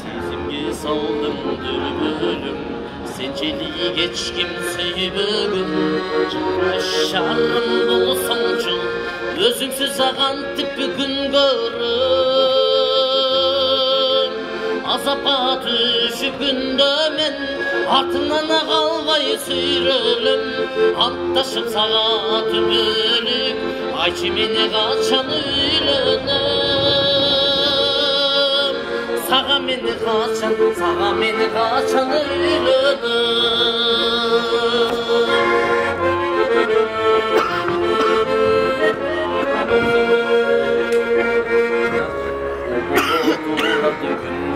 Sezimge saldım dürbülüm, senceliği geç kimseyi bugün. Şarım dolu sonucu, özümsüz ağan tipi gün görüm. Azapa düşüp gündömen, артынан қалбай сүйрелім. Атташып сағат бөліп, айтшы мені қашан үйленім. Саған мені қашан үйленім.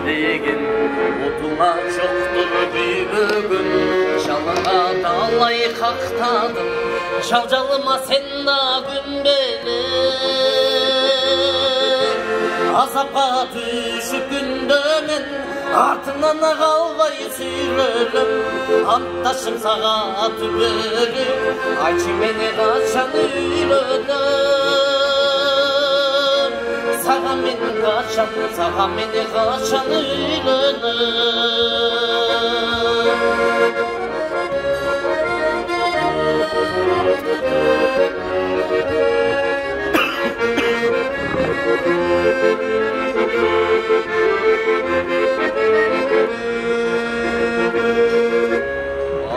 Деген отуңа жоқтыр бүйбөгүн, жалынға талай қақтадым, жалжалыма сен да күнбелен. Азапқа түшіп күндөмен, артынан қалбай сүйрелім. Атташым сағат бөліп, айтшы мені қашан үйленім. Саған мені қашан үйленім.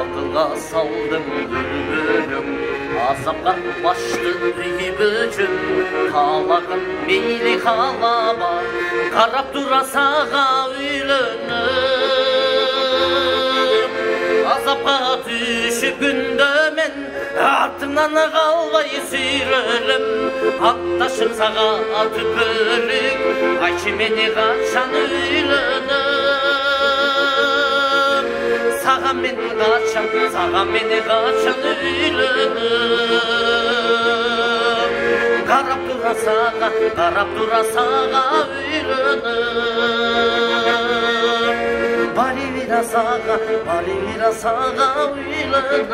Ақылға салдым дүрбөлім, азапқа башты үйбөчүн. Қалағын мейлі қалаба, қарап тұра саға үйленім. Азапқа түшіп күндөмен, артынан қалбай сүйрелім. Атташым сағат бөліп, айтшы мені қашан үйленім. Саған мені қашан үйленім. Қарап тұра саға үйленім. Баривира саға үйленім.